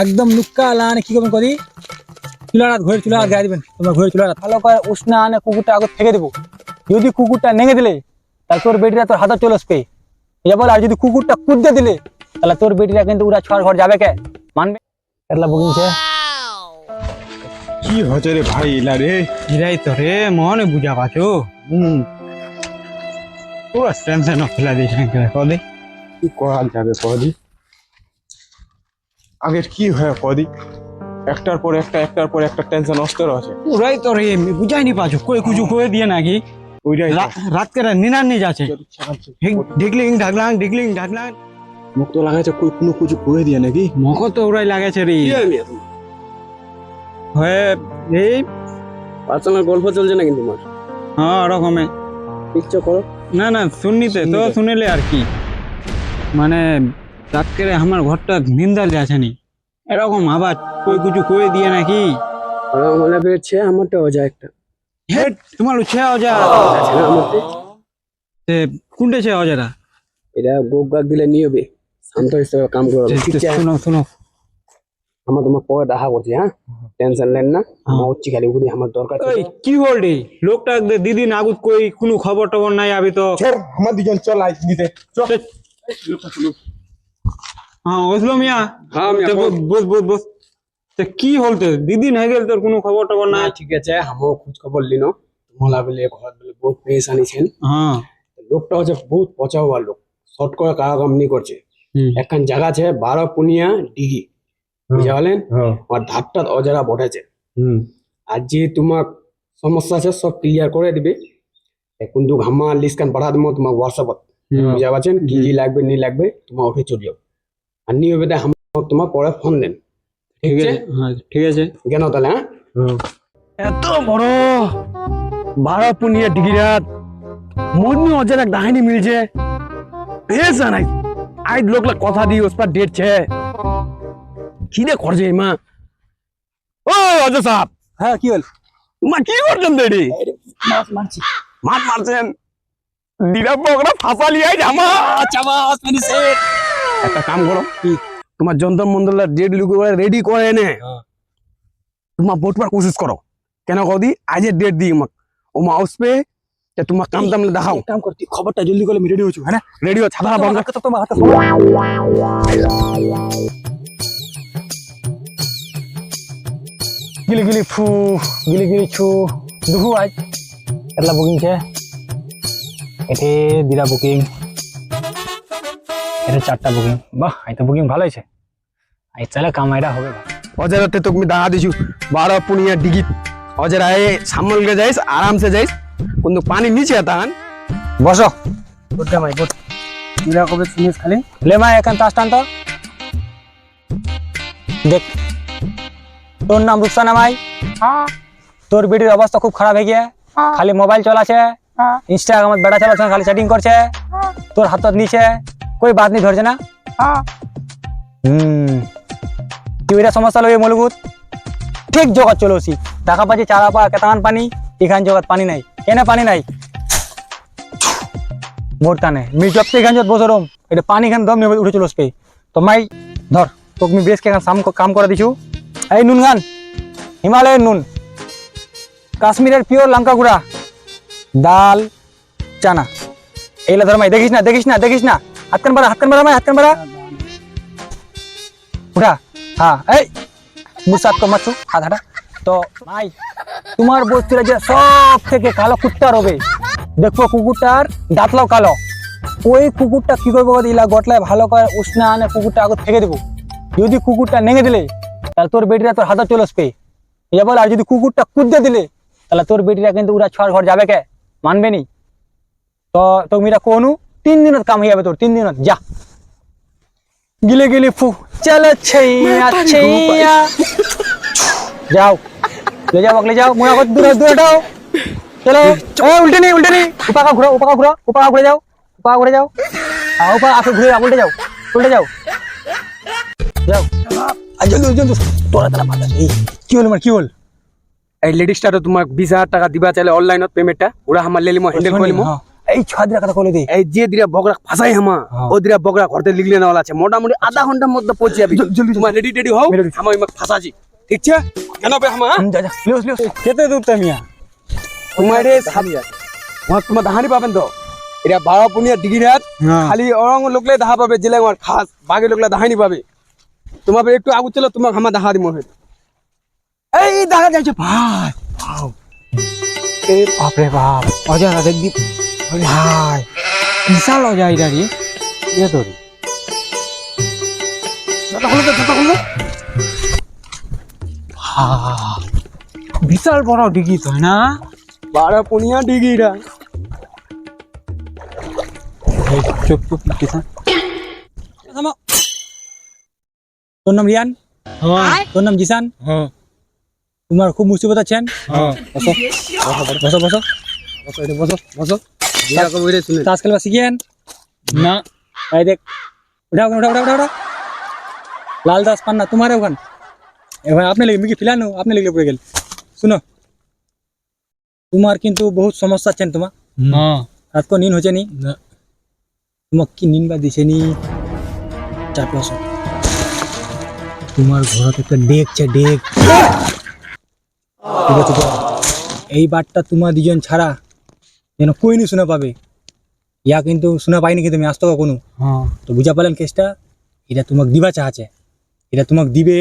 একদম লুক্কা লানে কি করবেন কদি চুলারাত ঘরে চুলারাত গায়ে দিবেন তোমার ঘরে চুলারাত ভালো করে উষ্ণা আনে কুকুরটা আগে থেকে দেবো যদি কুকুরটা নেঙে দিলে তাহলে তোর বেটিরা তোর হাতে চলে আসবে এটা বল আর যদি কুকুরটা কুদতে দিলে তাহলে তোর বেটিরা কিন্তু ওরা ছড় ঘর যাবে কে মানবে এতলা বুকিংছে কি হচ্ছে রে ভাই ইলা রে এরাই তো রে মনে বুঝা পাছো পুরো টেনশন ফেলা দিয়েছেন কদি কি করা যাবে কদি আগের কি হয় কদি একটার পর একটা টেনশন অস্তর আছে ওরাই তো রে বুঝাই নি পাছো কই কুচু কয়ে দিয়ে নাকি ওইটাই রাত করে নিনার নিয়ে যাচ্ছে ঢিকলিং ঢাকলাং মুখ তো লাগাইছে কই কোনো কিছু করে দিয়ে নাকি মখ তো ওরাই লাগাইছে রে হয়ে এই পার্সোনাল গল্প চলছে না কিন্তু তোমার হ্যাঁ ওরকমে ইচ্ছা করো না শুননিতে তো শুনেলে আর কি মানে রাত করে আমার ঘরটা নিন্দাল যাচ্ছে নি এরকম আবার কই কিছু কয়ে দিয়ে নাকি আমার মনে পেয়েছে আমারটা হয়ে যায় একটা হেড তোমার উচ্ছে অজা আছে না আমারতে কোনটা ছে অজারা এটা গোপ গাক দিলে নিয়ে হবে শান্ত হিসেবে কাম করো ঠিক আছে শুনো আমার তোমার পরে দেখা করছি হ্যাঁ টেনশন নেন না আমার হচ্ছে খালি বুঝি আমার দরকার ওই কি হল রে লোকটা দিদিন আগুত কই কোনো খবর টবর নাই আবি তো ছেড় আমার দুজন চল আই নিতে চল হ্যাঁ বুঝলো মিয়া হ্যাঁ মিয়া, বস তো কি হলতে দিদিন হয়ে গেল তোর কোনো খবর টবর না নাই ঠিক আছে আমার খোঁজ খবর লিনো মোলা বলে ঘর বলে বহুত পেরেশানি ছেন হ্যাঁ লোকটা হচ্ছে বহুত পচা হওয়ার লোক শর্ট করে কারা কামনি করছে একখান জায়গা আছে 12 পুনিয়া ডিগি বুঝা বলেন আর ধারটা অজারা বটেছে আর যে তোমার সমস্যা আছে সব ক্লিয়ার করে দিবে কিন্তু ঘামা লিস্ট কান পাঠা দেবো তোমার হোয়াটসঅ্যাপত বুঝা পাচ্ছেন কি কি লাগবে নি লাগবে তোমার উঠে চলে যাও আর নিয়মিত তোমার পরে ফোন দেন ঠিক আছে হ্যাঁ ঠিক আছে কেন তাহলে হ্যাঁ এত বড় 12 পুনিয়া ডিগিরাত মন্নি অজার এক ডাহানি মিলছে বেশ নাই আজ লোকলা কথা দি ওস पर डेट छे কিনে করছে মা ও অজয় সাহেব হ্যাঁ কি হল মা কি করছেন দেরি মাছ মারছি মাত মারছেন দিরা বগরা ফাসা লিয়াই জামা চাবাস ফিনিশে একটা কাম করো কি তোমার যন্ত্র মন্ডলের ডেট লুকু রেডি করে এনে তোমার বোটবার কোশিশ করো কেন কদি আজের ডেট দিই আমাক ও মাউস পে তোমার কাম দাম দেখাও কাম করতি খবরটা জলদি করে আমি রেডি হচ্ছি হ্যাঁ রেডিও ছাতা বন্ধ তো তোমার হাতে গিলি গিলি ফু গিলি গিলি ছু দুহু আজ এতলা বুকিং છે এতে দিরা বুকিং এটা 4টা বুকিং বাহ এই তো বুকিং ভালোই আছে এই চলে কামাইটা হবে অজারাতে তো তুমি দাঁড়া দিছু 12 পুনিয়া ডিগি অজারায় সামল গে যাইস আরাম সে যাইস কিন্তু পানি নিচে তান বসো বুদ্ধা মাই বুদ্ধ দিরা কবে শুনিস খালি লে মা এখন তাস টান তো দেখ তোর নাম রুকসানা মাই তোর বেটির অবস্থা খুব খারাপ হয়ে গিয়ে খালি মোবাইল চলাছে ইনস্টাগ্রামত বেড়া চালাচ্ছে খালি চ্যাটিং করছে তোর হাতত নিচে कोई बात नहीं धरছে না তুই এটা সমস্যা লই মলগুত ঠিক জগৎ চলোছি দেখা পাচ্ছি চারা পা কেতান পানি এখান জগৎ পানি নাই কেন পানি নাই মোরতা নেই মি জব থেকে এখান বসরম এটা পানি খান দম নেবে উঠে চলোস পে তো মাই ধর তোকে আমি বেশ কে কাম করে দিছু এই নুন গান হিমালয়ের নুন কাশ্মীরের পিওর লঙ্কা গুঁড়া ডাল চানা এইলা ধর মাই দেখিস না হাতকান বাড়া মাই হাতকান বাড়া উঠা হ্যাঁ এই মুসাত তো মাছু হাত হাঁটা তো মাই তোমার বস্তিরা যে সব থেকে কালো কুত্তা রবে দেখো কুকুরটার দাঁতলাও কালো ওই কুকুরটা কি করবো ইলা গটলায় ভালো করে উষ্ণা আনে কুকুরটা আগে থেকে দেবো যদি কুকুরটা নেঙে দিলে তাহলে তোর বেটিরা তোর হাতে চলে আসবে এবার আর যদি কুকুরটা কুদতে দিলে তাহলে তোর বেটিরা কিন্তু ওরা ছড় ঘর যাবে কে মানবে নি তো তুমি এটা কোনু 3 দিনত কাম হয়ে যাবে তোর 3 দিনত যা গিলে গিলে ফু চলো छैया যাও ले जाओ मुड़ा को दूर हटाओ चलो उल्टे नहीं ऊपर का घुरो घुरे जाओ हाँ ऊपर आके घुरे उल्टे जाओ जल्दी তোরা তারা পাতা কি হল কি হল এই লেডিসটা তো তোমার 20,000 টাকা দিবা চাইলে অনলাইনত পেমেন্টটা ওরা আমার লেলিমো হ্যান্ডেল করিমো এই ছয় দিনের কথা বলে দে। এই যে দিরা বকরা ফাঁসাই হামা হ্যাঁ। ও দিরা বকরা ঘরতে লিখলে নেওয়া আছে মোটামুটি আধা ঘন্টার মধ্যে পৌঁছে যাবি তোমার রেডি টেডি হও আমি ফাঁসাছি ঠিক আছে কেন বে হামা যা যা লিওস লিওস। খেতে দূরটা মিয়া তোমার তোমার দাহানি পাবেন তো এটা 12 পুনিয়া ডিগ্রি রাত হ্যাঁ। খালি অরং লোকলে দাহা পাবে জেলে আমার খাস বাকি লোকলে দাহানি পাবে তোমার একটু আগু চলো তোমার হামা দাহা দিমো এই দেখা যাচ্ছে ভাই। এ বাপরে বাপ, অজানা দেখবি ভাই, বিশাল অজা এটা রে। ইয়ে তো রে, বিশাল বড় ডিগি তো না? 12 পুনিয়া ডিগ্রিটা চুপ চুপ কিসা থামো। তোর নাম রিয়ান? তোর নাম জিসান? হ্যাঁ তোমার খুব মুসিবত আছেন? হ্যাঁ বসো বসো বসো বসো বসো। যেটা কবে রে শুনে তাস খেলবা শিখিয়েন? না এই দেখ, উঠা উঠা উঠা উঠা উঠা। লাল দাস পান্না তোমার ওখান এবার আপনি লেগে মিকি ফিলানো আপনি লেগে পড়ে গেল। শুনো, তোমার কিন্তু বহুত সমস্যা আছেন তোমার। হ্যাঁ রাত কো নিন হচ্ছে নি? তোমাক কি নিন বা দিছে নি? চাপে আসো। তোমার ঘরত একটা ডেকছে ডেক। ঠিক আছে তো? এই বারটা তোমার দুজন ছাড়া যেন কই নি শুনে পাবে। ইয়া কিন্তু শুনে পাইনি কিন্তু আমি আসতো কোনো। হ্যাঁ তো বুঝা পালেন কেসটা? এটা তোমাকে দিবা চাহাছে, এটা তোমাকে দিবে,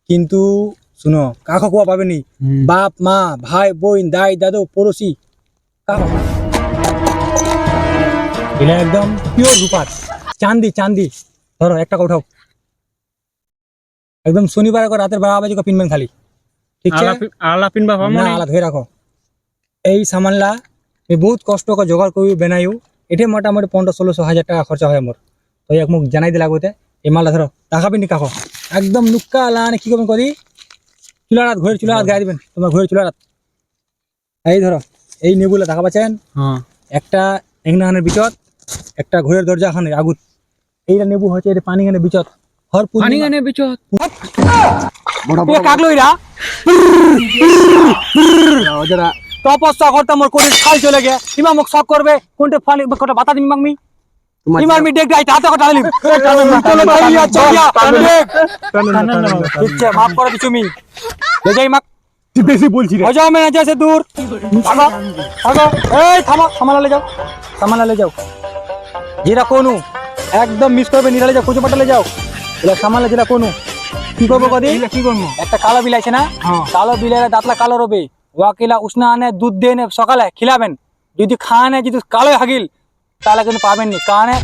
কিন্তু শুনো কাকা কোয়া পাবেনি। বাপ মা ভাই বোন দাই দাদু পড়োশি কাকা এটা একদম পিওর রূপার চান্দি চান্দি। ধরো 1 টাকা উঠাও, একদম শনিবার করে রাতের 12 বাজে পিনবেন খালি, ঠিক আছে? আলা পিনবা না আলা ধরে রাখো। এই সামানলা আমি বহুত কষ্ট করে জোগাড় করি বেনাইও। এটা মোটামুটি 1500-1600 হাজার টাকা খরচা হয় আমার। তো এক মুখ জানাই দিলা গোতে এই মালটা ধরো টাকা পিনি কাকো একদম নুক্কা লানে কি করবেন করি চুলারাত ঘরে চুলারাত গায়ে দিবেন তোমার ঘরে চুলারাত। এই ধরো এই নেবুলা টাকা পাচ্ছেন হ্যাঁ একটা এগনাহানের বিচত, একটা ঘরের দরজা খানে আগুত। এইটা নেবু হচ্ছে এটা পানি গানে বিচত হর পানি গানে বিচত কাকলইরা ওজরা তপস্যা করতে মোর কোন খাল চলে গে ইমা মুখ শক করবে কোনটা ফালি কোনটা বাতা দিমি মাগমি তোমার ইমার মি দেখ যাই হাতে কথা দিলি চলো ভাইয়া চলিয়া ঠিক আছে মাফ করে দিছো মি ले যাই মাক বেশি বলছি রে हो जाओ मैं नजर से दूर भागो भागो এই থামো সামালা ले जाओ সামালা ले जाओ যেটা কোনু একদম মিস করবে নিরালে যাও কুচো পাটালে যাও এলা সামালা যেটা কোনু কি করবো কদি কি করবো একটা কালো বিলাই আছে না কালো বিলাইয়ের দাঁতলা কালো রবে ওয়াকিলা উষ্ণা আনে দুধ দিয়ে এনে সকালে খিলাবেন যদি খানে যদি কালো হাগিল তাহলে কিন্তু পাবেন নি কানে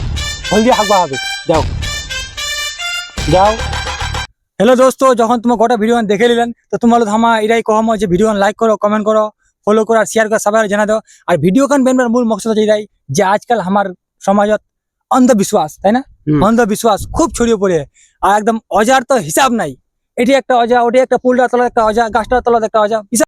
হলদি হাগবা হবে যাও যাও। হ্যালো দোস্ত, যখন তোমার গোটা ভিডিও দেখে নিলেন তো তোমার হামা এটাই কহম যে ভিডিও লাইক করো কমেন্ট করো ফলো করো আর শেয়ার করো সবাই জানা দাও। আর ভিডিও কান বেনবার মূল মকসদ হচ্ছে এটাই যে আজকাল আমার সমাজত অন্ধবিশ্বাস তাই না অন্ধবিশ্বাস খুব ছড়িয়ে পড়ে আর একদম অজার তো হিসাব নাই। এটি একটা অজা ওটি একটা পুলটার তলার একটা অজা গাছটার তলার একটা অজা